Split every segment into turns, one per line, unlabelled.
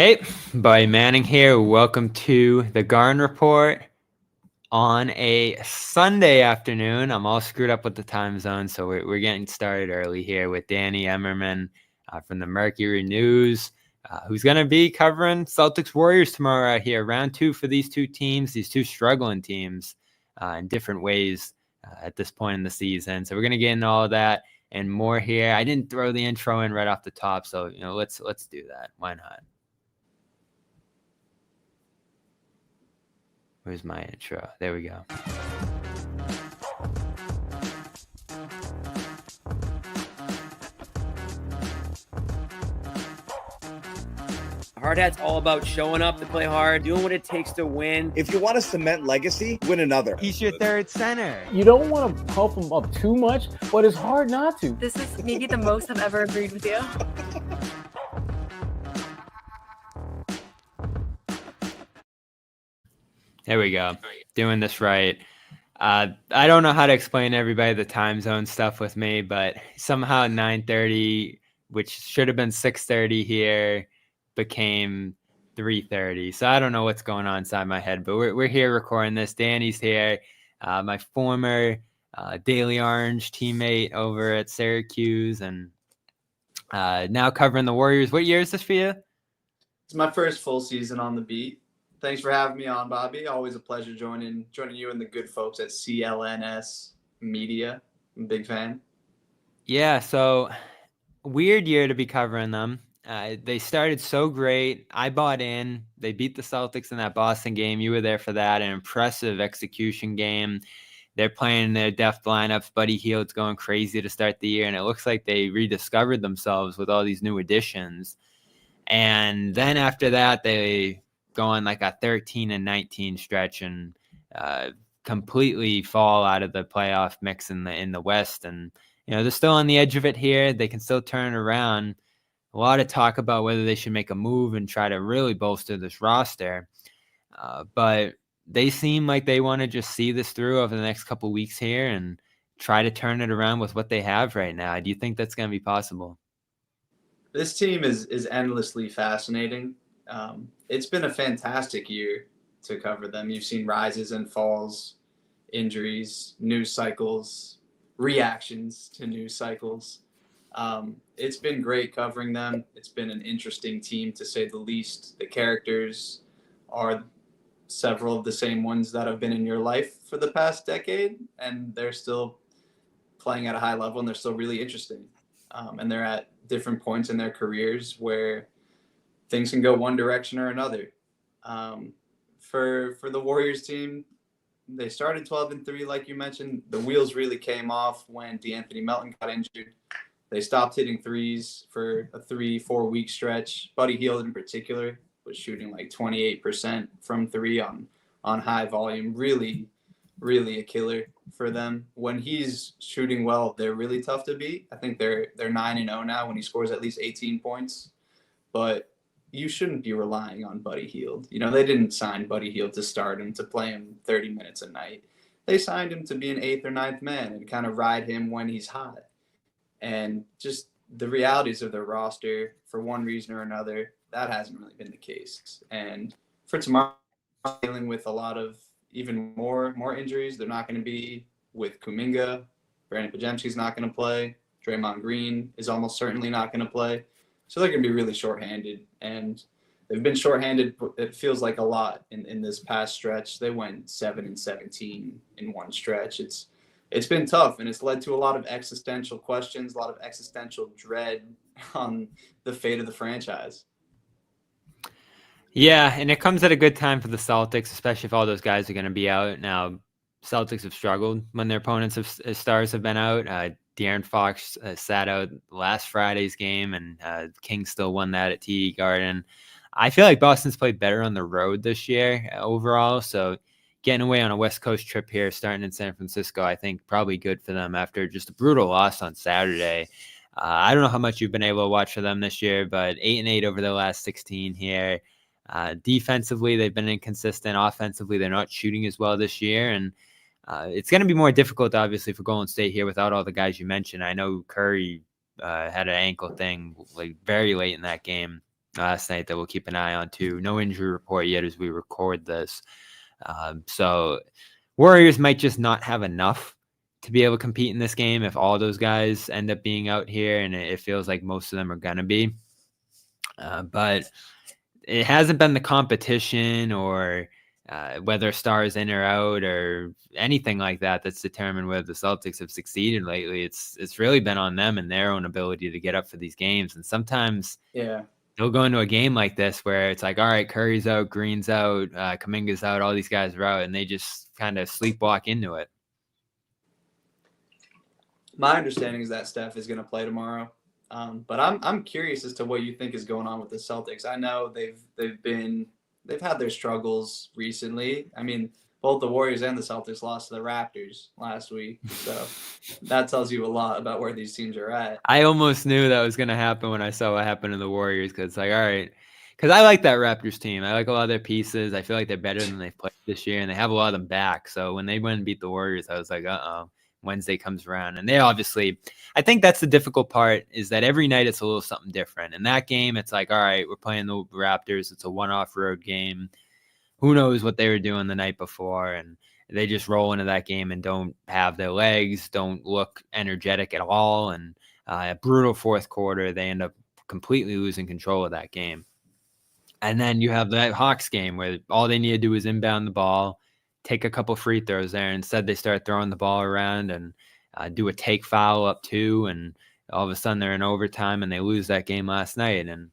Hey, Buddy Manning here. Welcome to the Garden Report on a Sunday afternoon. I'm all screwed up with the time zone, so we're getting started early here with Danny Emerman from the Mercury News, who's going to be covering Celtics Warriors tomorrow out here. Round two for these two teams, these two struggling teams in different ways at this point in the season. So we're going to get into all of that and more here. I didn't throw the intro in right off the top, so let's do that. Why not? Where's my intro? There we go.
Hard Hat's all about showing up to play hard, doing what it takes to win.
If you want to cement legacy, win another.
He's your third center.
You don't want to pump him up too much, but it's hard not to.
This is maybe the most I've ever agreed with you.
There we go. Doing this right. I don't know how to explain to everybody the time zone stuff with me, but somehow 9:30, which should have been 6:30 here, became 3:30. So I don't know what's going on inside my head, but we're here recording this. Danny's here, my former Daily Orange teammate over at Syracuse, and now covering the Warriors. What year is this for you?
It's my first full season on the beat. Thanks for having me on, Bobby. Always a pleasure joining you and the good folks at CLNS Media. I'm a big fan.
Yeah, so weird year to be covering them. They started so great. I bought in. They beat the Celtics in that Boston game. You were there for that. An impressive execution game. They're playing their depth lineups. Buddy Hield's going crazy to start the year, and it looks like they rediscovered themselves with all these new additions. And then after that, they go on like a 13-19 stretch and completely fall out of the playoff mix in the West. And they're still on the edge of it here. They can still turn it around. A lot of talk about whether they should make a move and try to really bolster this roster, but they seem like they want to just see this through over the next couple of weeks here and try to turn it around with what they have right now. Do you think that's going to be possible?
This team is endlessly fascinating. It's been a fantastic year to cover them. You've seen rises and falls, injuries, news cycles, reactions to news cycles. It's been great covering them. It's been an interesting team, to say the least. The characters are several of the same ones that have been in your life for the past decade, and they're still playing at a high level, and they're still really interesting. And they're at different points in their careers where things can go one direction or another. For the Warriors team, they started 12-3, like you mentioned. The wheels really came off when D'Anthony Melton got injured. They stopped hitting threes for a 3-4 week stretch. Buddy Hield in particular was shooting like 28% from three on high volume. Really, really a killer for them. When he's shooting well, they're really tough to beat. I think they're 9-0 now when he scores at least 18 points. But you shouldn't be relying on Buddy Hield. They didn't sign Buddy Hield to start him, to play him 30 minutes a night. They signed him to be an 8th or 9th man and kind of ride him when he's hot. And just the realities of their roster, for one reason or another, that hasn't really been the case. And for tomorrow, dealing with a lot of even more injuries. They're not going to be with Kuminga. Brandon Podziemski's not going to play. Draymond Green is almost certainly not going to play. So they're going to be really shorthanded. And they've been shorthanded, it feels like a lot in this past stretch. They went 7-17 in one stretch. It's been tough, and it's led to a lot of existential questions, a lot of existential dread on the fate of the franchise.
Yeah, and it comes at a good time for the Celtics, especially if all those guys are going to be out. Now, Celtics have struggled when their opponents stars have been out. De'Aaron Fox sat out last Friday's game, and Kings still won that at TD Garden. I feel like Boston's played better on the road this year overall, so getting away on a West Coast trip here, starting in San Francisco, I think probably good for them after just a brutal loss on Saturday. I don't know how much you've been able to watch for them this year, but 8-8 over the last 16 here. Defensively, they've been inconsistent. Offensively, they're not shooting as well this year, and it's going to be more difficult, obviously, for Golden State here without all the guys you mentioned. I know Curry had an ankle thing like very late in that game. last night that we'll keep an eye on too. No injury report yet as we record this. So Warriors might just not have enough to be able to compete in this game if all those guys end up being out here, and it feels like most of them are going to be. But it hasn't been the competition or whether Star's in or out or anything like that that's determined whether the Celtics have succeeded lately. It's really been on them and their own ability to get up for these games. And sometimes they'll go into a game like this where it's like, all right, Curry's out, Green's out, Kuminga's out, all these guys are out, and they just kind of sleepwalk into it.
My understanding is that Steph is going to play tomorrow. But I'm curious as to what you think is going on with the Celtics. I know they've had their struggles recently. I mean, both the Warriors and the Celtics lost to the Raptors last week, so that tells you a lot about where these teams are at.
I almost knew that was going to happen when I saw what happened to the Warriors, because it's like, all right, because I like that Raptors team. I like a lot of their pieces. I feel like they're better than they've played this year, and they have a lot of them back. So when they went and beat the Warriors, I was like, Wednesday comes around, and they obviously, I think that's the difficult part, is that every night it's a little something different. In that game, it's like, all right, we're playing the Raptors. It's a one-off road game. Who knows what they were doing the night before, and they just roll into that game and don't have their legs, don't look energetic at all, and a brutal fourth quarter, they end up completely losing control of that game. And then you have that Hawks game where all they need to do is inbound the ball, take a couple free throws there. Instead, they start throwing the ball around and do a take foul up 2, and all of a sudden they're in overtime and they lose that game last night. And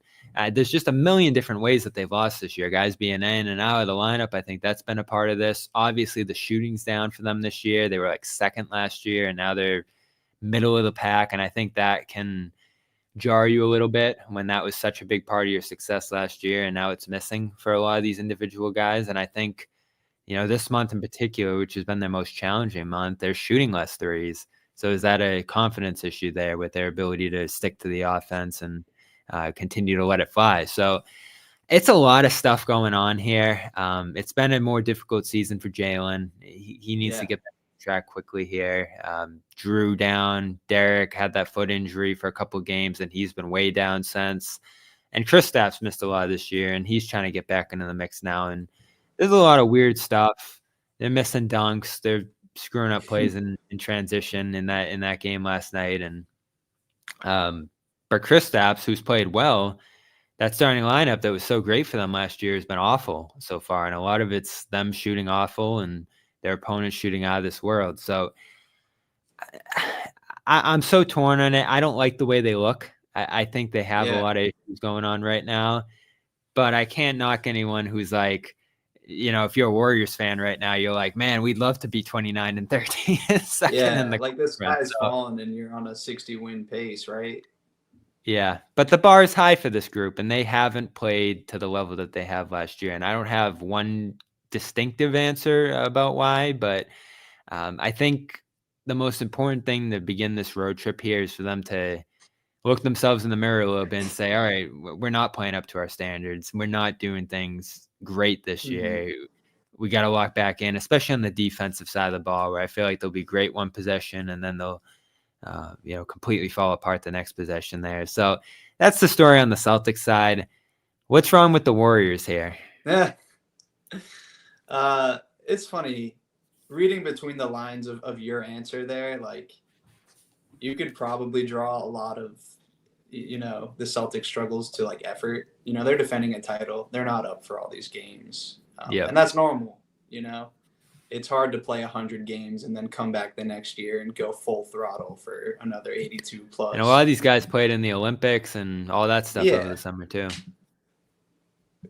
there's just a million different ways that they've lost this year. Guys being in and out of the lineup, I think that's been a part of this. Obviously, the shooting's down for them this year. They were like second last year, and now they're middle of the pack, and I think that can jar you a little bit when that was such a big part of your success last year, and now it's missing for a lot of these individual guys. And I think, this month in particular, which has been their most challenging month, they're shooting less threes. So is that a confidence issue there with their ability to stick to the offense and continue to let it fly? So it's a lot of stuff going on here. It's been a more difficult season for Jalen. He needs to get back on track quickly here. Drew down. Derek had that foot injury for a couple of games, and he's been way down since. And Kristaps missed a lot this year, and he's trying to get back into the mix now. And there's a lot of weird stuff. They're missing dunks. They're screwing up plays in transition in that game last night. And but Kristaps, who's played well, that starting lineup that was so great for them last year has been awful so far. And a lot of it's them shooting awful and their opponents shooting out of this world. So I'm so torn on it. I don't like the way they look. I think they have a lot of issues going on right now. But I can't knock anyone who's like, if you're a Warriors fan right now, you're like, man, we'd love to be 29-13 second in the
like this guy's fallen and you're on a 60-win pace, right?
Yeah, but the bar is high for this group, and they haven't played to the level that they have last year. And I don't have one distinctive answer about why, but I think the most important thing to begin this road trip here is for them to look themselves in the mirror a little bit and say, all right, we're not playing up to our standards. We're not doing things great this year. We got to lock back in, especially on the defensive side of the ball, where I feel like they'll be great one possession and then they'll completely fall apart the next possession there. So that's the story on the Celtics side. What's wrong with the Warriors here?
It's funny reading between the lines of your answer there. Like, you could probably draw a lot of, the Celtics struggles to like effort. They're defending a title. They're not up for all these games. And that's normal. It's hard to play 100 games and then come back the next year and go full throttle for another 82 plus.
And a lot of these guys played in the Olympics and all that stuff over the summer too.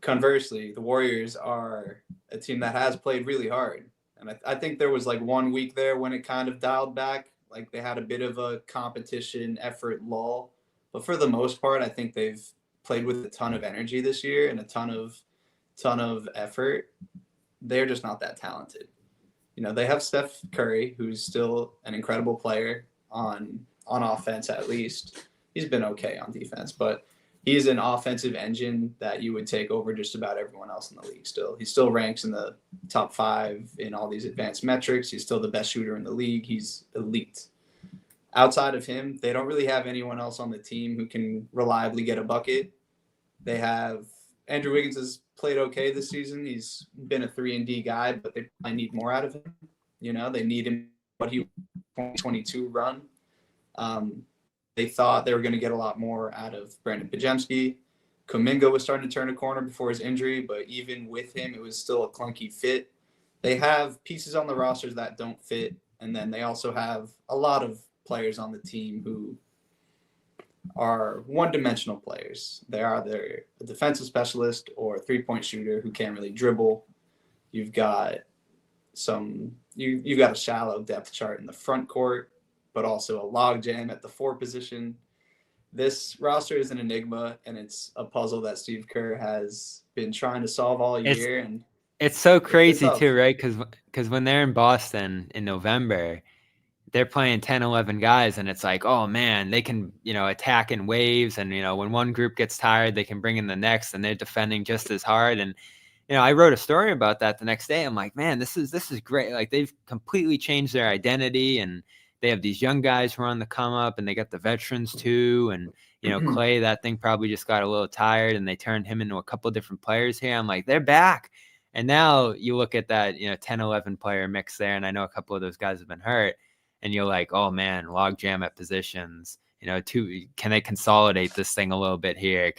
Conversely, the Warriors are a team that has played really hard. And I think there was like 1 week there when it kind of dialed back. Like they had a bit of a competition effort lull. But for the most part, I think they've played with a ton of energy this year and a ton of effort. They're just not that talented. They have Steph Curry, who's still an incredible player on offense at least. He's been okay on defense, but he's an offensive engine that you would take over just about everyone else in the league still. He still ranks in the top 5 in all these advanced metrics. He's still the best shooter in the league. He's elite. Outside of him, they don't really have anyone else on the team who can reliably get a bucket. They have Andrew Wiggins has played okay this season. He's been a 3-and-D guy, but they probably need more out of him. They need him what he 2022 run. They thought they were going to get a lot more out of Brandon Pajemski. Kuminga was starting to turn a corner before his injury, but even with him, it was still a clunky fit. They have pieces on the rosters that don't fit, and then they also have a lot of players on the team who are one-dimensional players. They are either a defensive specialist or a three-point shooter who can't really dribble. You've got you've got a shallow depth chart in the front court, but also a logjam at the 4 position. This roster is an enigma, and it's a puzzle that Steve Kerr has been trying to solve all year. And
it's so crazy
tough.
too, right? Because when they're in Boston in November, they're playing 10, 11 guys, and it's like, oh man, they can, attack in waves. And, when one group gets tired, they can bring in the next, and they're defending just as hard. And, I wrote a story about that the next day. I'm like, man, this is great. Like, they've completely changed their identity, and they have these young guys who are on the come up, and they got the veterans too. And, Clay, that thing probably just got a little tired, and they turned him into a couple different players here. I'm like, they're back. And now you look at that, 10, 11 player mix there. And I know a couple of those guys have been hurt. And you're like, oh man, logjam at positions. Can they consolidate this thing a little bit here?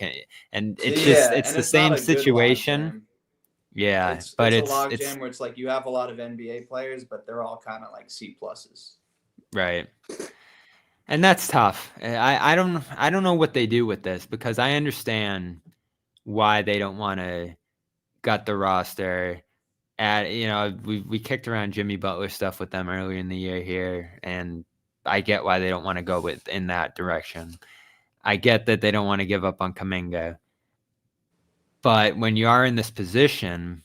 It's the same situation. Yeah,
it's a logjam where it's like you have a lot of NBA players, but they're all kind of like C pluses.
Right. And that's tough. I don't know what they do with this, because I understand why they don't want to gut the roster. We kicked around Jimmy Butler stuff with them earlier in the year here, and I get why they don't want to go in that direction. I get that they don't want to give up on Kuminga. But when you are in this position,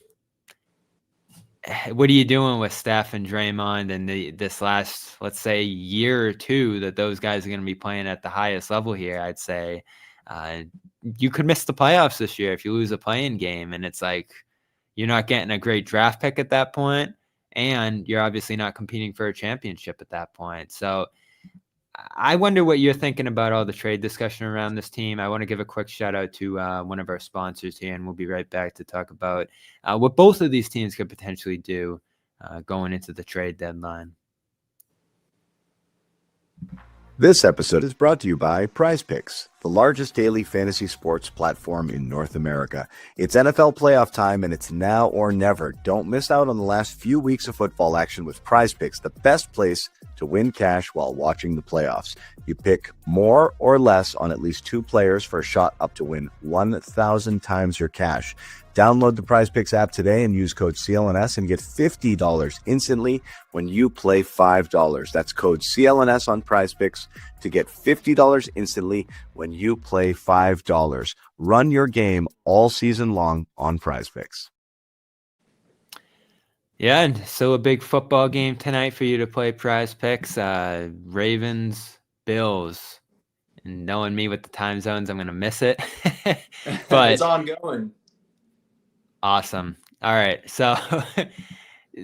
what are you doing with Steph and Draymond and this last, let's say, year or two that those guys are going to be playing at the highest level here? I'd say you could miss the playoffs this year if you lose a play-in game, and it's like you're not getting a great draft pick at that point, and you're obviously not competing for a championship at that point. So I wonder what you're thinking about all the trade discussion around this team. I want to give a quick shout out to one of our sponsors here, and we'll be right back to talk about what both of these teams could potentially do going into the trade deadline.
This episode is brought to you by PrizePicks, the largest daily fantasy sports platform in North America. It's NFL playoff time, and it's now or never. Don't miss out on the last few weeks of football action with PrizePicks, the best place to win cash while watching the playoffs. You pick more or less on at least 2 players for a shot up to win 1,000 times your cash. Download the PrizePicks app today and use code CLNS and get $50 instantly when you play $5. That's code CLNS on PrizePicks to get $50 instantly when you play $5. Run your game all season long on PrizePicks.
Yeah, and so a big football game tonight for you to play PrizePicks. Ravens, Bills. And knowing me with the time zones, I'm going to miss it. But
it's ongoing.
Awesome. All right. So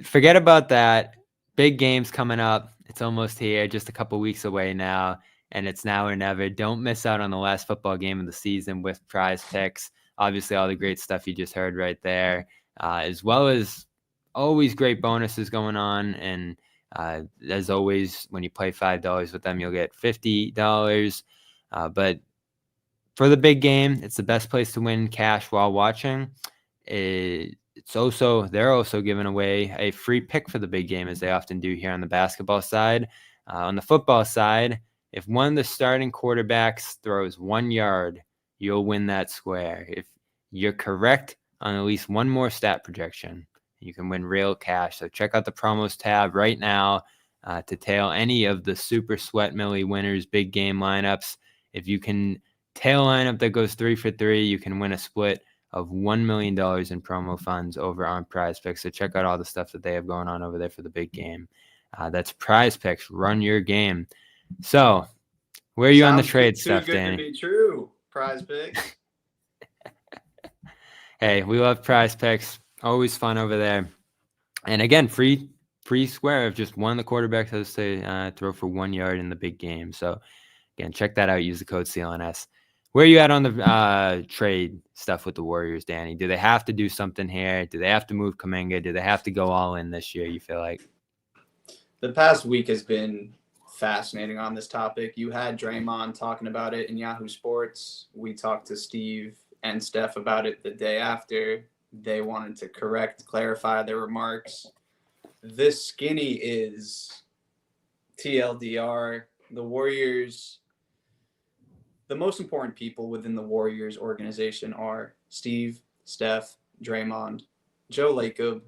forget about that. Big games coming up. It's almost here, just a couple weeks away now, and it's now or never. Don't miss out on the last football game of the season with PrizePicks. Obviously, all the great stuff you just heard right there, as well as always great bonuses going on. And as always, when you play $5 with them, you'll get $50. But for the big game, it's the best place to win cash while watching. They're also giving away a free pick for the big game, as they often do here on the basketball side. On the football side, if one of the starting quarterbacks throws 1 yard, you'll win that square. If you're correct on at least one more stat projection, you can win real cash. So check out the promos tab right now to tail any of the Super Sweat Millie winners big game lineups. If you can tail lineup that goes 3 for 3, you can win a split of $1 million in promo funds over on PrizePicks. So check out all the stuff that they have going on over there for the big game. That's PrizePicks. Run your game. So where are you on the trade stuff, Danny?
Too good to be true. PrizePicks.
Hey, we love PrizePicks. Always fun over there. And again, free square if just one of the quarterbacks has to throw for 1 yard in the big game. So again, check that out. Use the code CLNS. Where are you at on the trade stuff with the Warriors, Danny? Do they have to do something here? Do they have to move Kuminga? Do they have to go all in this year, you feel like?
The past week has been fascinating on this topic. You had Draymond talking about it in Yahoo Sports. We talked to Steve and Steph about it the day after. They wanted to clarify their remarks. This skinny is TLDR. The Warriors, the most important people within the Warriors organization are Steve, Steph, Draymond, Joe Lacob,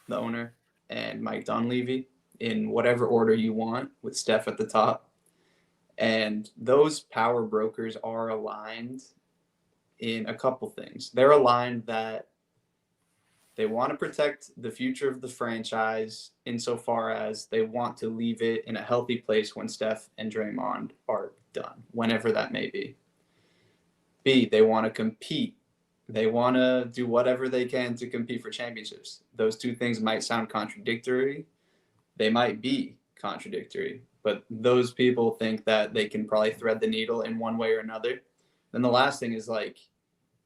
the owner, and Mike Dunleavy, in whatever order you want, with Steph at the top. And those power brokers are aligned in a couple things. They're aligned that they want to protect the future of the franchise insofar as they want to leave it in a healthy place when Steph and Draymond are done, whenever that may be. B, they want to compete. They want to do whatever they can to compete for championships. Those two things might sound contradictory. They might be contradictory, but those people think that they can probably thread the needle in one way or another. Then the last thing is, like,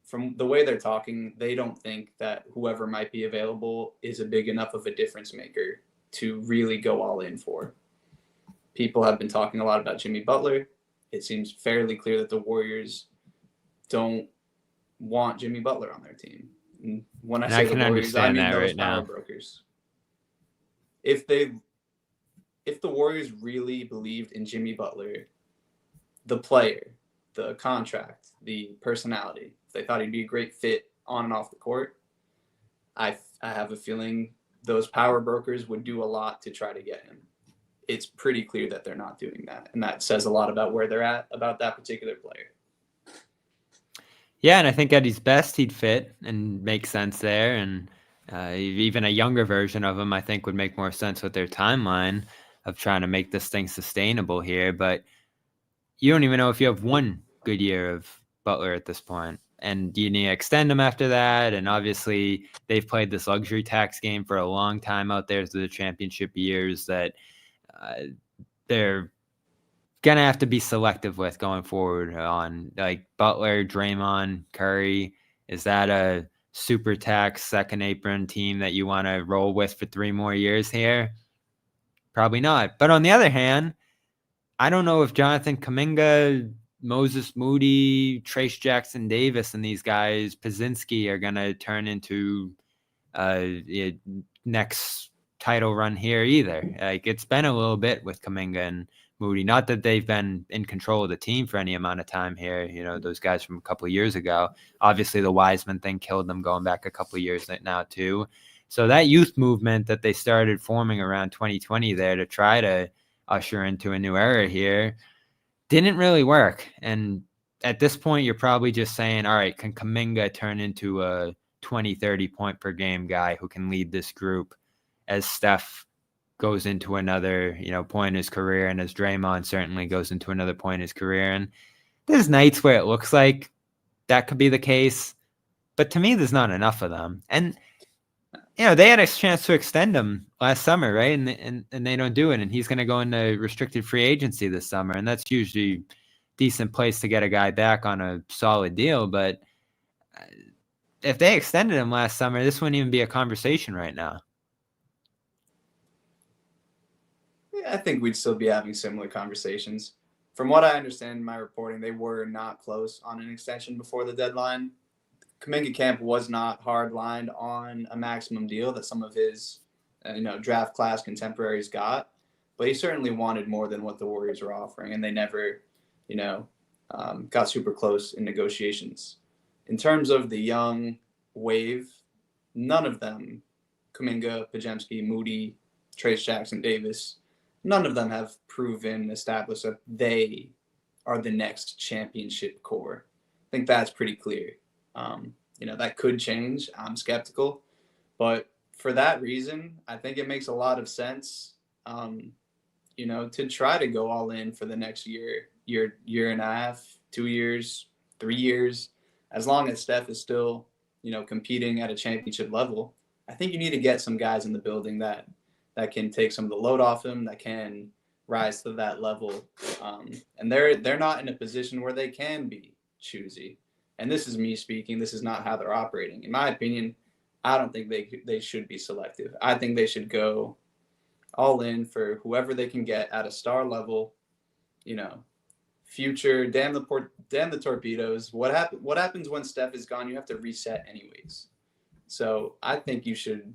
from the way they're talking, they don't think that whoever might be available is a big enough of a difference maker to really go all in for. People have been talking a lot about Jimmy Butler. It seems fairly clear that the Warriors don't want Jimmy Butler on their team. And when I say the Warriors, I mean those power brokers. If the Warriors really believed in Jimmy Butler, the player, the contract, the personality, if they thought he'd be a great fit on and off the court, I have a feeling those power brokers would do a lot to try to get him. It's pretty clear that they're not doing that, and that says a lot about where they're at about that particular player.
Yeah, and I think at his best, he'd fit and make sense there. And even a younger version of him, I think, would make more sense with their timeline of trying to make this thing sustainable here. But you don't even know if you have one good year of Butler at this point. And you need to extend him after that. And obviously, they've played this luxury tax game for a long time out there through the championship years that they're going to have to be selective with going forward on, like, Butler, Draymond, Curry. Is that a super tax second apron team that you want to roll with for 3 more years here? Probably not. But on the other hand, I don't know if Jonathan Kuminga, Moses Moody, Trace Jackson Davis, and these guys, Pazinski, are going to turn into next title run here either. Like, it's been a little bit with Kuminga and Moody. Not that they've been in control of the team for any amount of time here. You know, those guys from a couple of years ago. Obviously, the Wiseman thing killed them going back a couple of years now too. So that youth movement that they started forming around 2020 there to try to usher into a new era here didn't really work. And at this point, you're probably just saying, all right, can Kuminga turn into a 20, 30 point per game guy who can lead this group as Steph goes into another, point in his career, and as Draymond certainly goes into another point in his career. And there's nights where it looks like that could be the case, but to me, there's not enough of them. And they had a chance to extend him last summer, right? And they don't do it. And he's going to go into restricted free agency this summer, and that's usually a decent place to get a guy back on a solid deal. But if they extended him last summer, this wouldn't even be a conversation right now.
I think we'd still be having similar conversations. From what I understand in my reporting, they were not close on an extension before the deadline. Kuminga camp was not hard-lined on a maximum deal that some of his, draft class contemporaries got, but he certainly wanted more than what the Warriors were offering, and they never, got super close in negotiations. In terms of the young wave, none of them, Kuminga, Podziemski, Moody, Trace Jackson Davis, none of them have established that they are the next championship core. I think that's pretty clear. That could change. I'm skeptical. But for that reason, I think it makes a lot of sense, to try to go all in for the next year and a half, 2 years, 3 years. As long as Steph is still, competing at a championship level, I think you need to get some guys in the building that can take some of the load off him, that can rise to that level. And they're not in a position where they can be choosy. And this is me speaking. This is not how they're operating. In my opinion, I don't think they should be selective. I think they should go all in for whoever they can get at a star level. Future, damn the torpedoes. What happens when Steph is gone? You have to reset anyways. So I think you should,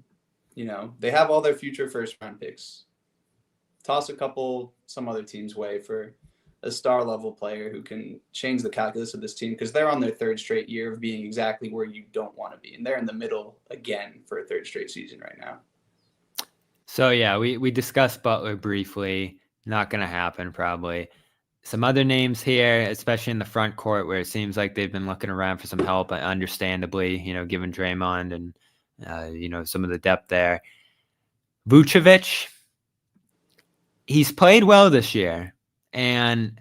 they have all their future first round picks. Toss some other team's way for a star level player who can change the calculus of this team, because they're on their third straight year of being exactly where you don't want to be. And they're in the middle again for a third straight season right now.
So yeah, we discussed Butler briefly. Not going to happen probably. Some other names here, especially in the front court, where it seems like they've been looking around for some help, understandably, given Draymond and, some of the depth there. Vucevic, he's played well this year, and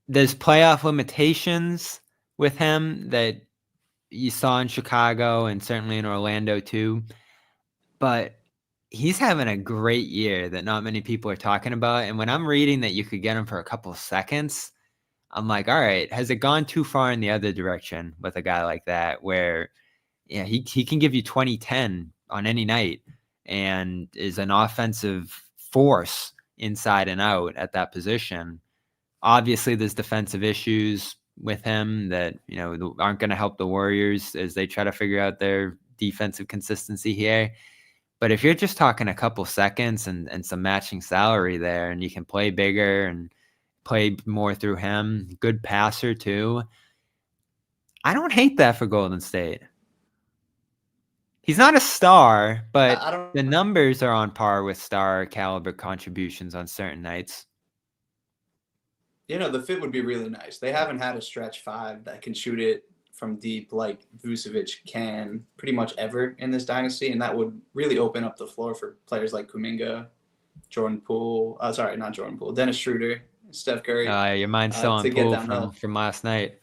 there's playoff limitations with him that you saw in Chicago and certainly in Orlando too. But he's having a great year that not many people are talking about. And when I'm reading that you could get him for a couple of seconds, I'm like, all right, has it gone too far in the other direction with a guy like that where he can give you 20-10 on any night and is an offensive force inside and out at that position. Obviously, there's defensive issues with him that, aren't going to help the Warriors as they try to figure out their defensive consistency here. But if you're just talking a couple seconds and some matching salary there, and you can play bigger and play more through him, good passer too, I don't hate that for Golden State. He's not a star, but the numbers are on par with star caliber contributions on certain nights.
The fit would be really nice. They haven't had a stretch five that can shoot it from deep like Vucevic can pretty much ever in this dynasty, and that would really open up the floor for players like Kuminga, Dennis Schroeder, Steph Curry.
Your mind's still on Poole from last night.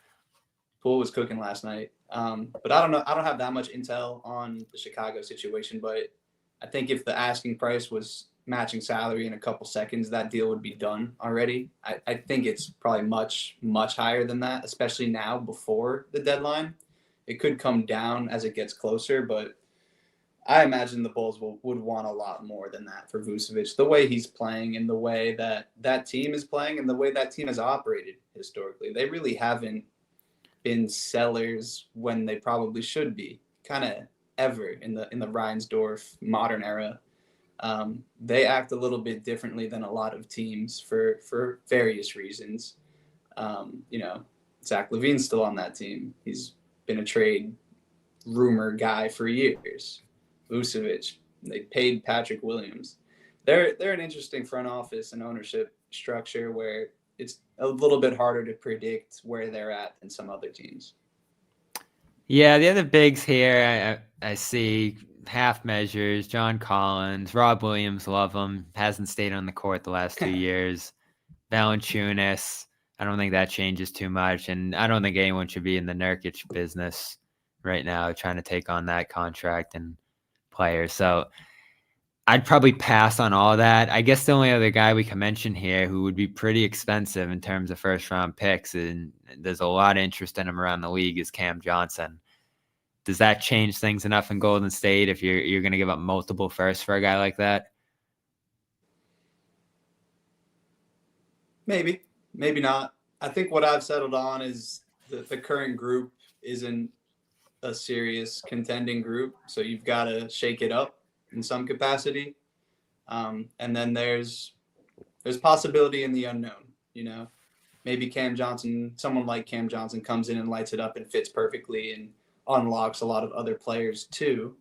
Poole was cooking last night. But I don't know. I don't have that much intel on the Chicago situation, but I think if the asking price was matching salary in a couple seconds, that deal would be done already. I think it's probably much, much higher than that, especially now before the deadline. It could come down as it gets closer, but I imagine the Bulls would want a lot more than that for Vucevic. The way he's playing and the way that team is playing and the way that team has operated historically, they really haven't been sellers when they probably should be, kind of ever in the Reinsdorf modern era. They act a little bit differently than a lot of teams for various reasons. Zach LaVine's still on that team. He's been a trade rumor guy for years. Vucevic, they paid Patrick Williams. They're an interesting front office and ownership structure where it's a little bit harder to predict where they're at than some other teams.
Yeah, the other bigs here I see half measures. John Collins, Rob Williams, love him. Hasn't stayed on the court the last 2 years. Valanciunas, I don't think that changes too much, and I don't think anyone should be in the Nurkic business right now trying to take on that contract and players. So I'd probably pass on all that. I guess the only other guy we can mention here who would be pretty expensive in terms of first-round picks, and there's a lot of interest in him around the league, is Cam Johnson. Does that change things enough in Golden State if you're going to give up multiple firsts for a guy like that?
Maybe not. I think what I've settled on is that the current group isn't a serious contending group, so you've got to shake it up in some capacity. And then there's possibility in the unknown, Maybe someone like Cam Johnson comes in and lights it up and fits perfectly and unlocks a lot of other players too.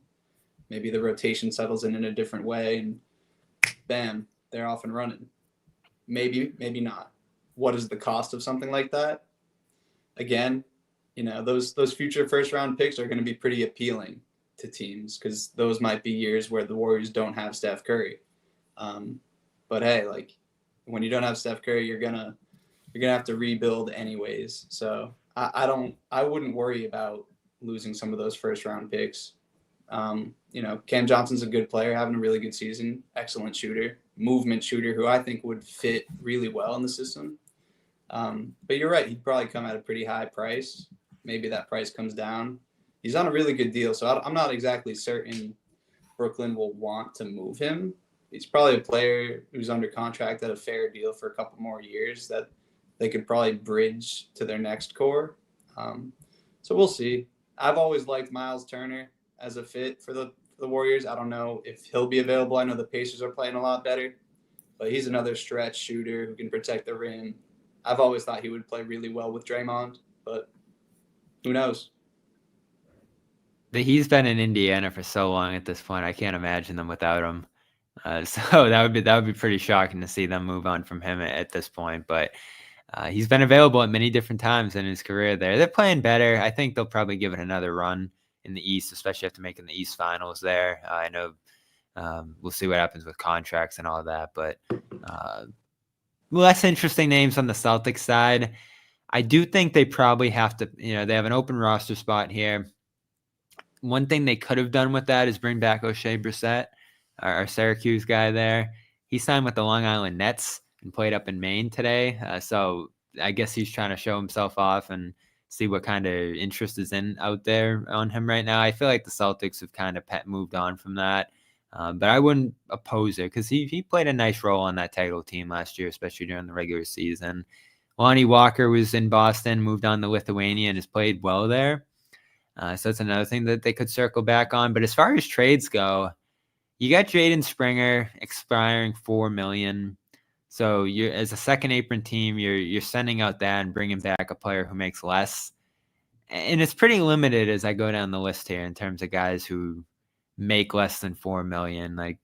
Maybe the rotation settles in a different way and bam, they're off and running. Maybe not. What is the cost of something like that? Again, those future first round picks are going to be pretty appealing to teams because those might be years where the Warriors don't have Steph Curry. But hey, like when you don't have Steph Curry, you're gonna have to rebuild anyways. So I wouldn't worry about losing some of those first round picks. Cam Johnson's a good player, having a really good season, excellent shooter, movement shooter who I think would fit really well in the system. But you're right. He'd probably come at a pretty high price. Maybe that price comes down. He's on a really good deal, so I'm not exactly certain Brooklyn will want to move him. He's probably a player who's under contract at a fair deal for a couple more years that they could probably bridge to their next core. So we'll see. I've always liked Miles Turner as a fit for the Warriors. I don't know if he'll be available. I know the Pacers are playing a lot better, but he's another stretch shooter who can protect the rim. I've always thought he would play really well with Draymond, but who knows?
He's been in Indiana for so long at this point. I can't imagine them without him. So that would be pretty shocking to see them move on from him at this point. But he's been available at many different times in his career there. They're playing better. I think they'll probably give it another run in the East, especially after making the East Finals there. I know we'll see what happens with contracts and all that. But less interesting names on the Celtics side. I do think they probably have to, they have an open roster spot here. One thing they could have done with that is bring back O'Shea Brissett, our Syracuse guy there. He signed with the Long Island Nets and played up in Maine today. So I guess he's trying to show himself off and see what kind of interest is out there on him right now. I feel like the Celtics have kind of moved on from that. But I wouldn't oppose it because he played a nice role on that title team last year, especially during the regular season. Lonnie Walker was in Boston, moved on to Lithuania, and has played well there. So that's another thing that they could circle back on. But as far as trades go, you got Jaden Springer expiring $4 million. So you're, as a second apron team, you're sending out that and bringing back a player who makes less. And it's pretty limited as I go down the list here in terms of guys who make less than $4 million. Like,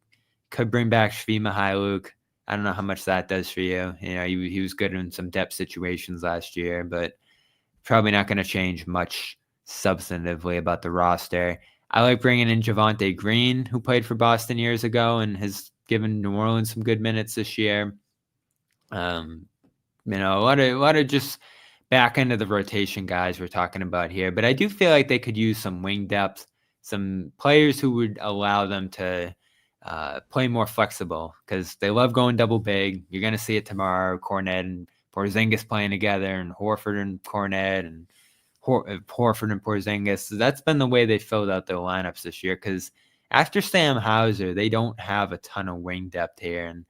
could bring back Shvi Mihailuk. I don't know how much that does for you. He was good in some depth situations last year, but probably not going to change much substantively about the roster. I like bringing in Javonte Green, who played for Boston years ago and has given New Orleans some good minutes this year. A lot of just back end of the rotation guys we're talking about here, but I do feel like they could use some wing depth, some players who would allow them to play more flexible because they love going double big. You're going to see it tomorrow. Cornet and Porzingis playing together, and Horford and Cornet, and Horford and Porzingis. So that's been the way they filled out their lineups this year because after Sam Hauser, they don't have a ton of wing depth here. And,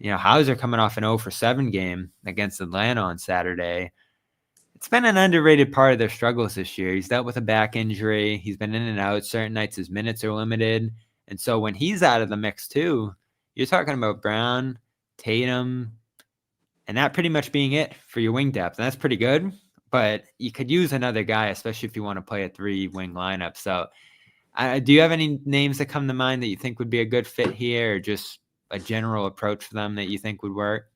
Hauser coming off an 0-for-7 game against Atlanta on Saturday. It's been an underrated part of their struggles this year. He's dealt with a back injury. He's been in and out. Certain nights his minutes are limited. And so when he's out of the mix too, you're talking about Brown, Tatum, and that pretty much being it for your wing depth. And that's pretty good. But you could use another guy, especially if you want to play a 3-wing lineup. So do you have any names that come to mind that you think would be a good fit here, or just a general approach for them that you think would work?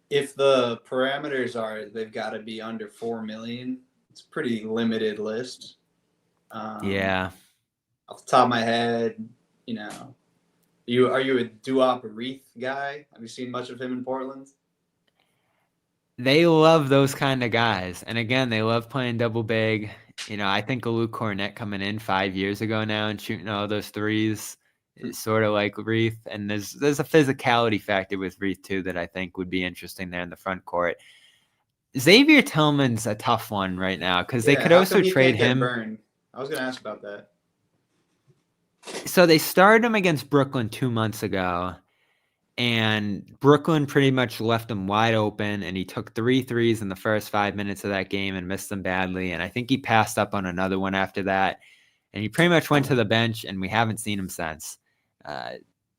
If the parameters are they've got to be under $4 million, it's a pretty limited list.
Yeah.
Off the top of my head, are you a Duop Reith guy? Have you seen much of him in Portland?
They love those kind of guys. And again, they love playing double big. I think Luke Cornett coming in 5 years ago now and shooting all those threes is sort of like Reith. And there's a physicality factor with Reith too that I think would be interesting there in the front court. Xavier Tillman's a tough one right now because they could also trade him.
Burned? I was going to ask about that.
So they started him against Brooklyn 2 months ago, and Brooklyn pretty much left him wide open, and he took 3 threes in the first 5 minutes of that game and missed them badly. And I think he passed up on another one after that, and he pretty much went to the bench, and we haven't seen him since.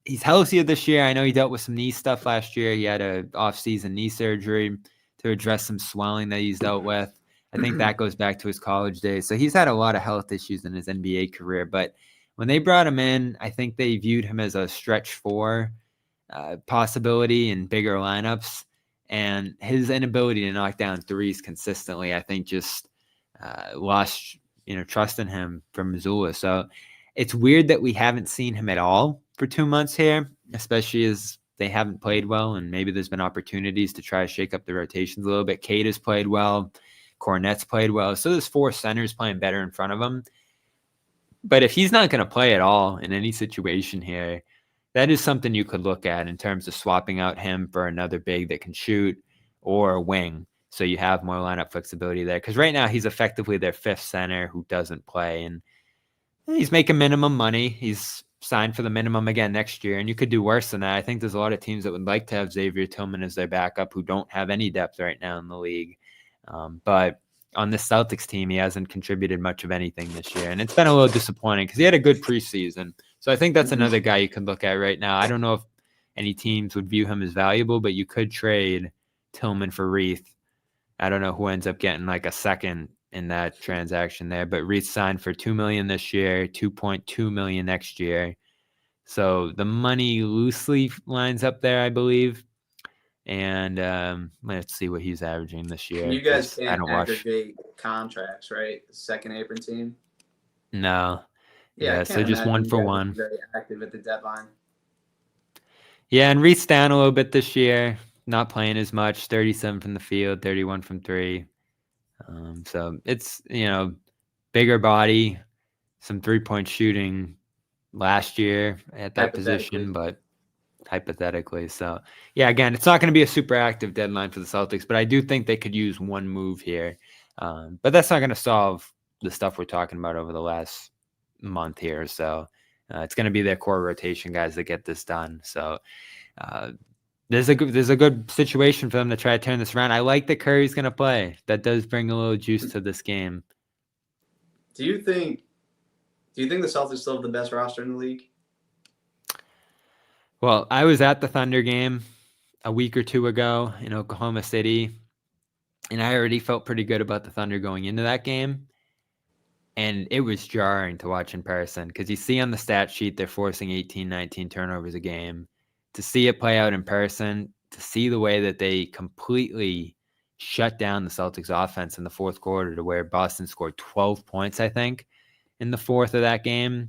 He's healthier this year. I know he dealt with some knee stuff last year. He had a off-season knee surgery to address some swelling that he's dealt with. I think that goes back to his college days. So he's had a lot of health issues in his NBA career, but when they brought him in, I think they viewed him as a stretch 4 possibility in bigger lineups, and his inability to knock down threes consistently, I think, just lost trust in him from Missoula. So it's weird that we haven't seen him at all for 2 months here, especially as they haven't played well, and maybe there's been opportunities to try to shake up the rotations a little bit. Cade has played well. Cornet's played well. So there's 4 centers playing better in front of him. But if he's not going to play at all in any situation here, that is something you could look at in terms of swapping out him for another big that can shoot, or a wing. So you have more lineup flexibility there. Because right now he's effectively their fifth center who doesn't play. And he's making minimum money. He's signed for the minimum again next year. And you could do worse than that. I think there's a lot of teams that would like to have Xavier Tillman as their backup who don't have any depth right now in the league. But on this Celtics team, he hasn't contributed much of anything this year. And it's been a little disappointing because he had a good preseason. So I think that's another guy you could look at right now. I don't know if any teams would view him as valuable, but you could trade Tillman for Reith. I don't know who ends up getting like a second in that transaction there, but Reith signed for $2 million this year, $2.2 million next year. So the money loosely lines up there, I believe. And let's see what he's averaging this year.
You guys
I
can't
don't watch.
aggregate contracts, right? Second apron team.
No.
Yeah, I
so
can't
just
imagine
one
you
for
guys are
one.
Very active at the deadline.
Yeah, and Reith's down a little bit this year. Not playing as much. 37 from the field, 31 from three. So it's, bigger body, some 3-point shooting last year at that position, but hypothetically. So, yeah, again, it's not going to be a super active deadline for the Celtics, but I do think they could use one move here. But that's not going to solve the stuff we're talking about over the last month here. So it's going to be their core rotation guys that get this done. So there's a good situation for them to try to turn this around. I like that Curry's going to play. That does bring a little juice to this game.
Do you think the Celtics still have the best roster in the league?
Well, I was at the Thunder game a week or two ago in Oklahoma City, and I already felt pretty good about the Thunder going into that game. And it was jarring to watch in person because you see on the stat sheet they're forcing 18, 19 turnovers a game. To see it play out in person, to see the way that they completely shut down the Celtics offense in the fourth quarter to where Boston scored 12 points, I think, in the fourth of that game.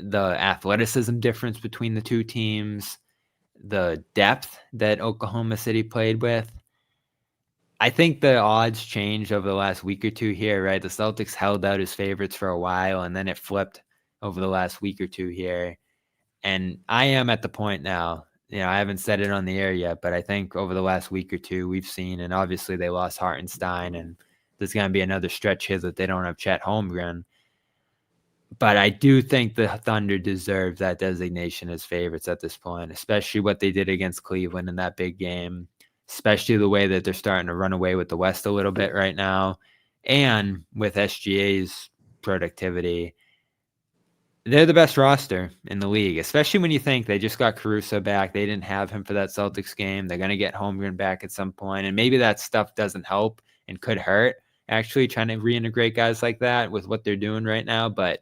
The athleticism difference between the two teams, the depth that Oklahoma City played with. I think the odds changed over the last week or two here, right? The Celtics held out as favorites for a while, and then it flipped over the last week or two here. And I am at the point now, I haven't said it on the air yet, but I think over the last week or two we've seen, and obviously they lost Hartenstein, and there's going to be another stretch here that they don't have Chet Holmgren. But I do think the Thunder deserve that designation as favorites at this point, especially what they did against Cleveland in that big game, especially the way that they're starting to run away with the West a little bit right now, and with SGA's productivity. They're the best roster in the league, especially when you think they just got Caruso back. They didn't have him for that Celtics game. They're going to get Holmgren back at some point, and maybe that stuff doesn't help and could hurt, actually, trying to reintegrate guys like that with what they're doing right now. But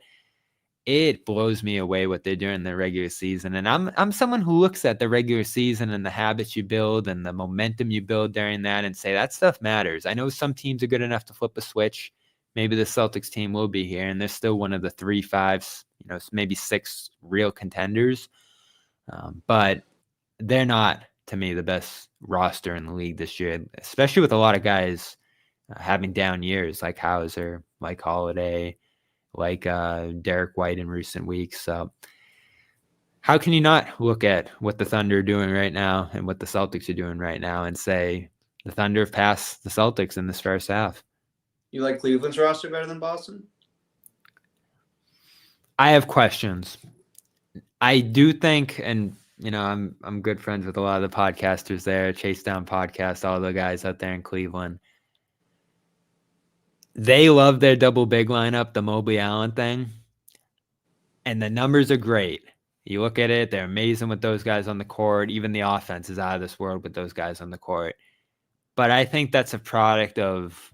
it blows me away what they're doing in the regular season. And I'm someone who looks at the regular season and the habits you build and the momentum you build during that and say that stuff matters. I know some teams are good enough to flip a switch. Maybe the Celtics team will be here, and they're still one of the 3-5s, maybe 6 real contenders. But they're not, to me, the best roster in the league this year, especially with a lot of guys having down years like Hauser, like Holiday, like Derek White in recent weeks. So how can you not look at what the Thunder are doing right now and what the Celtics are doing right now and say the Thunder have passed the Celtics in this first half?
You like Cleveland's roster better than Boston?
I have questions. I do think, and I'm good friends with a lot of the podcasters there, Chase Down Podcast, all the guys out there in Cleveland. They love their double big lineup, the Mobley Allen thing, and the numbers are great. You look at it, they're amazing with those guys on the court. Even the offense is out of this world with those guys on the court. But I think that's a product of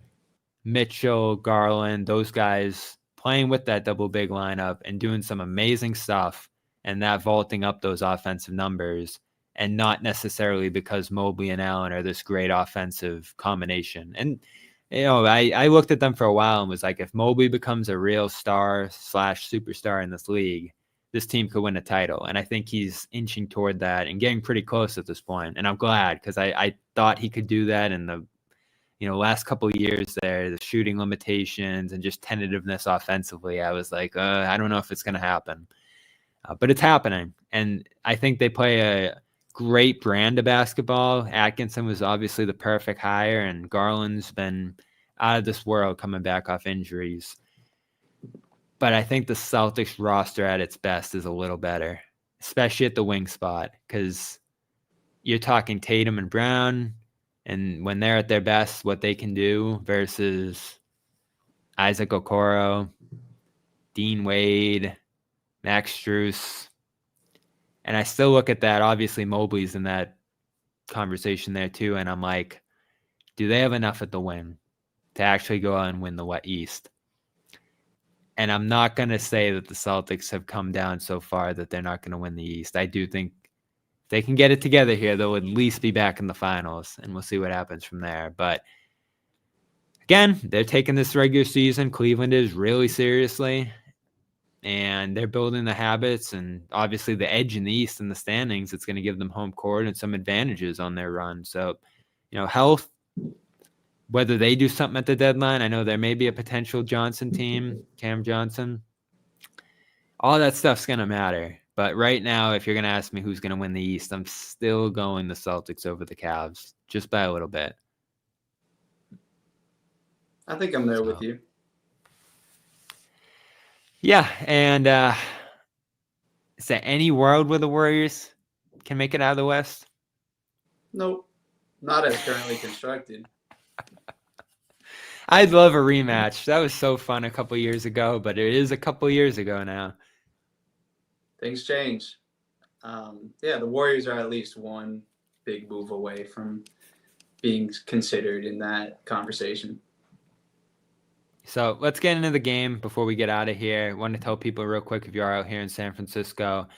Mitchell, Garland, those guys playing with that double big lineup and doing some amazing stuff and that vaulting up those offensive numbers, and not necessarily because Mobley and Allen are this great offensive combination. And, I looked at them for a while and was like, if Mobley becomes a real star/superstar in this league, this team could win a title. And I think he's inching toward that and getting pretty close at this point. And I'm glad, because I thought he could do that in the last couple of years there, the shooting limitations and just tentativeness offensively. I was like, I don't know if it's going to happen, but it's happening. And I think they play a great brand of basketball. Atkinson was obviously the perfect hire, and Garland's been out of this world coming back off injuries. But I think the Celtics roster at its best is a little better, especially at the wing spot, because you're talking Tatum and Brown, and when they're at their best, what they can do versus Isaac Okoro, Dean Wade, Max Strus. And I still look at that. Obviously, Mobley's in that conversation there too. And I'm like, do they have enough at the wing to actually go out and win the East? And I'm not going to say that the Celtics have come down so far that they're not going to win the East. I do think if they can get it together here, they'll at least be back in the finals, and we'll see what happens from there. But again, they're taking this regular season. Cleveland is really seriously. And they're building the habits and obviously the edge in the East and the standings. It's going to give them home court and some advantages on their run. So, health, whether they do something at the deadline, I know there may be a potential Johnson team, Cam Johnson. All that stuff's going to matter. But right now, if you're going to ask me who's going to win the East, I'm still going the Celtics over the Cavs, just by a little bit.
I think I'm there with you.
Yeah, and is there any world where the Warriors can make it out of the West?
Nope, not as currently constructed.
I'd love a rematch. That was so fun a couple years ago, but it is a couple years ago now.
Things change. The Warriors are at least one big move away from being considered in that conversation.
So let's get into the game before we get out of here. I want to tell people real quick, if you're out here in San Francisco,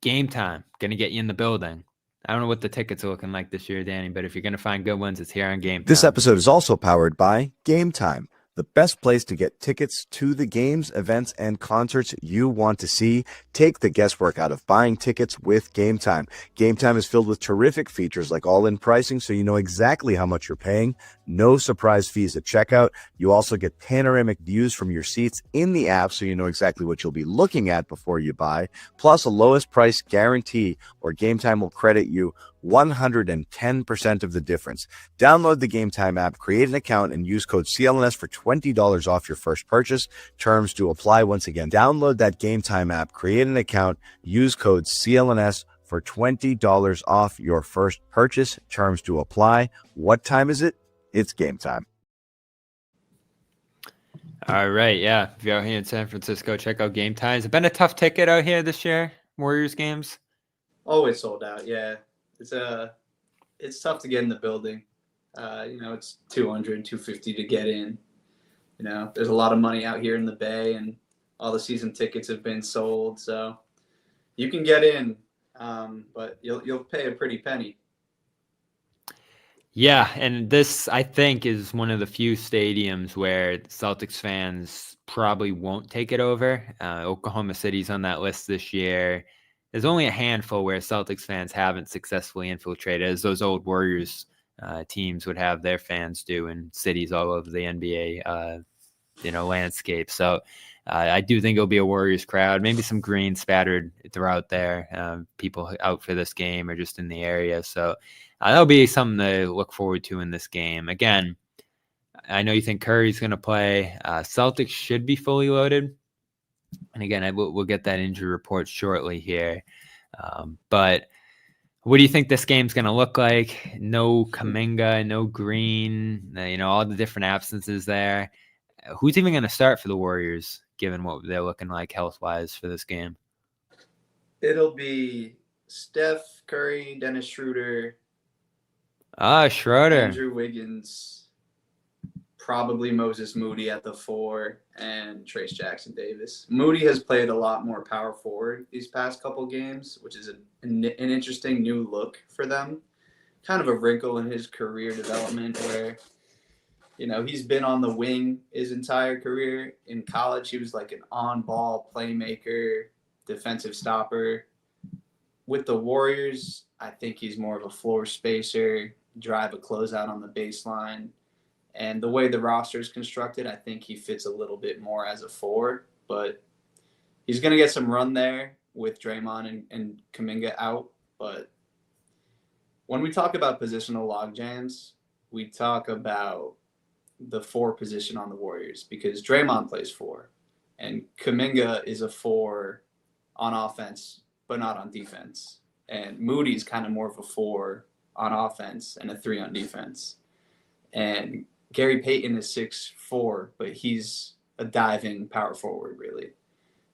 Game Time, going to get you in the building. I don't know what the tickets are looking like this year, Danny, but if you're going to find good ones, it's here on Game Time.
This episode is also powered by Game Time, the best place to get tickets to the games, events, and concerts you want to see. Take the guesswork out of buying tickets with Game Time. Game Time is filled with terrific features like all-in pricing, so you know exactly how much you're paying. No surprise fees at checkout. You also get panoramic views from your seats in the app, so you know exactly what you'll be looking at before you buy. Plus, a lowest price guarantee, or Game Time will credit you 110% of the difference. Download the Game Time app, create an account, and use code CLNS for $20 off your first purchase. Terms do apply. Once again, download that Game Time app, create an account, use code CLNS for $20 off your first purchase. Terms do apply. What time is it? It's game time.
All right, yeah. If you're out here in San Francisco, check out Game Time. Has it been a tough ticket out here this year, Warriors games?
Always sold out, yeah. It's tough to get in the building. It's $200, $250 to get in. There's a lot of money out here in the Bay, and all the season tickets have been sold. So you can get in, but you'll pay a pretty penny.
Yeah, and this, I think, is one of the few stadiums where Celtics fans probably won't take it over. Oklahoma City's on that list this year. There's only a handful where Celtics fans haven't successfully infiltrated, as those old Warriors teams would have their fans do in cities all over the NBA, landscape. So I do think it'll be a Warriors crowd, maybe some green spattered throughout there, people out for this game or just in the area. So that'll be something to look forward to in this game. Again, I know you think Curry's going to play. Celtics should be fully loaded. And again, we'll get that injury report shortly here. But what do you think this game's going to look like? No Kuminga, no Green, all the different absences there. Who's even going to start for the Warriors, given what they're looking like health-wise for this game?
It'll be Steph, Curry, Dennis Schroeder.
Schroeder.
Andrew Wiggins. Probably Moses Moody at the 4 and Trace Jackson Davis. Moody has played a lot more power forward these past couple games, which is an interesting new look for them. Kind of a wrinkle in his career development where, he's been on the wing his entire career. In college, he was like an on-ball playmaker, defensive stopper. With the Warriors, I think he's more of a floor spacer, drive a closeout on the baseline. And the way the roster is constructed, I think he fits a little bit more as a 4. But he's going to get some run there with Draymond and Kuminga out. But when we talk about positional log jams, we talk about the 4 position on the Warriors because Draymond plays 4 and Kuminga is a 4 on offense, but not on defense. And Moody's kind of more of a 4 on offense and a 3 on defense. And Gary Payton is 6'4", but he's a diving power forward, really.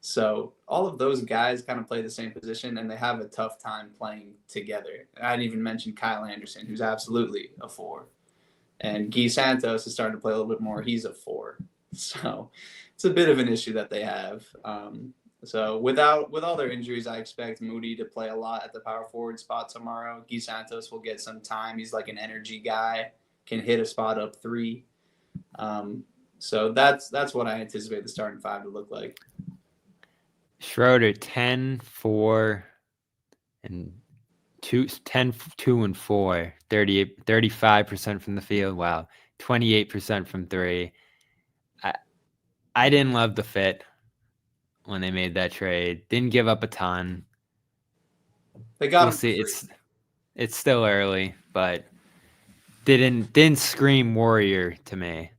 So all of those guys kind of play the same position, and they have a tough time playing together. I didn't even mention Kyle Anderson, who's absolutely a 4. And Guy Santos is starting to play a little bit more. He's a 4. So it's a bit of an issue that they have. So with all their injuries, I expect Moody to play a lot at the power forward spot tomorrow. Guy Santos will get some time. He's like an energy guy, can hit a spot up 3. So that's what I anticipate the starting 5 to look like.
Schroeder 10, 4, and 10, 2, and 4, 35% from the field. Wow. 28% from 3. I didn't love the fit when they made that trade. Didn't give up a ton.
They got
we'll see. It's still early, but didn't scream Warrior to me.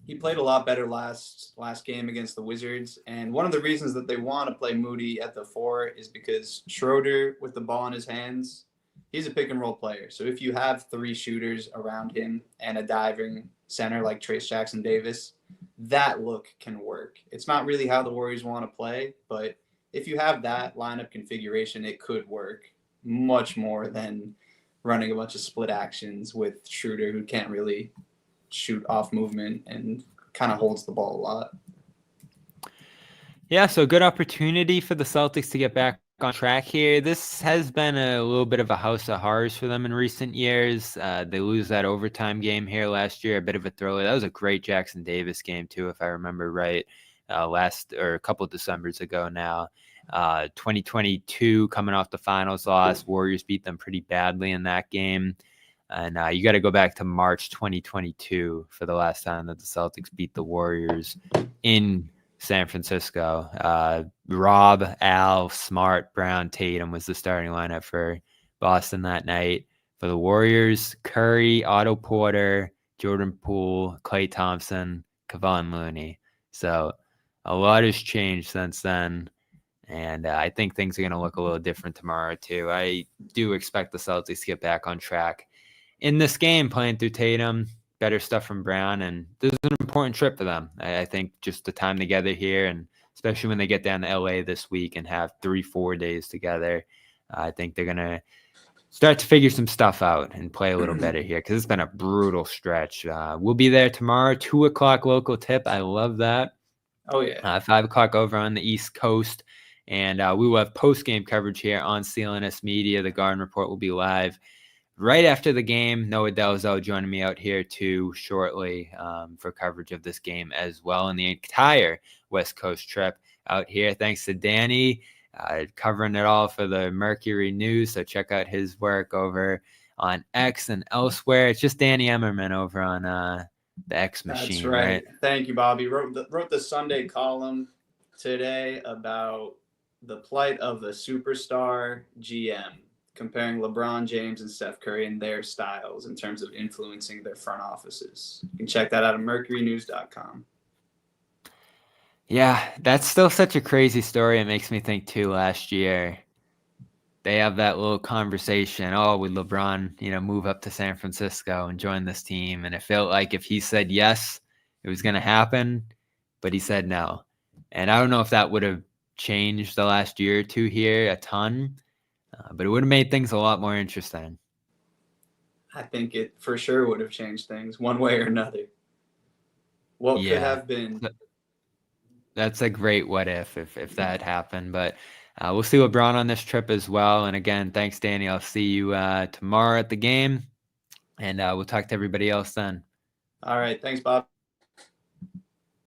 He played a lot better last game against the Wizards, and one of the reasons that they want to play Moody at the 4 is because Schroeder, with the ball in his hands, he's a pick and roll player. So if you have 3 shooters around him and a diving center like Trace Jackson Davis, that look can work. It's not really how the Warriors want to play, but if you have that lineup configuration, it could work much more than running a bunch of split actions with Schroeder, who can't really shoot off movement and kind of holds the ball a lot.
Yeah, so good opportunity for the Celtics to get back on track here. This has been a little bit of a house of horrors for them in recent years. They lose that overtime game here last year, a bit of a thriller. That was a great Jackson Davis game too, if I remember right, a couple of Decembers ago now. 2022 coming off the finals loss, Warriors beat them pretty badly in that game. And you got to go back to March 2022 for the last time that the Celtics beat the Warriors in San Francisco. Rob, Al, Smart, Brown, Tatum was the starting lineup for Boston that night. For the Warriors, Curry, Otto Porter, Jordan Poole, Klay Thompson, Kevon Looney. So a lot has changed since then. And I think things are going to look a little different tomorrow, too. I do expect the Celtics to get back on track in this game, playing through Tatum, better stuff from Brown, and this is an important trip for them. I think just the time together here, and especially when they get down to LA this week and have 3-4 days together, I think they're going to start to figure some stuff out and play a little better here because it's been a brutal stretch. We'll be there tomorrow, 2 o'clock local tip. I love that.
Oh, yeah.
5 o'clock over on the East Coast. And we will have post-game coverage here on CLNS Media. The Garden Report will be live right after the game. Noah Delzo joining me out here too shortly for coverage of this game as well, and the entire West Coast trip out here. Thanks to Danny covering it all for the Mercury News. So check out his work over on X and elsewhere. It's just Danny Emerman over on the X machine.
That's right. Thank you, Bobby. Wrote the Sunday column today about the plight of the superstar GM, comparing LeBron James and Steph Curry and their styles in terms of influencing their front offices. You can check that out at mercurynews.com.
Yeah, that's still such a crazy story. It makes me think, too, last year, they have that little conversation, would LeBron, move up to San Francisco and join this team? And it felt like if he said yes, it was going to happen, but he said no. And I don't know if that would have changed the last year or two here a ton, but it would have made things a lot more interesting.
I think it for sure would have changed things one way or another. What could have been?
That's a great what if that happened. But we'll see LeBron on this trip as well. And again, thanks, Danny. I'll see you tomorrow at the game, and we'll talk to everybody else then.
All right. Thanks, Bob.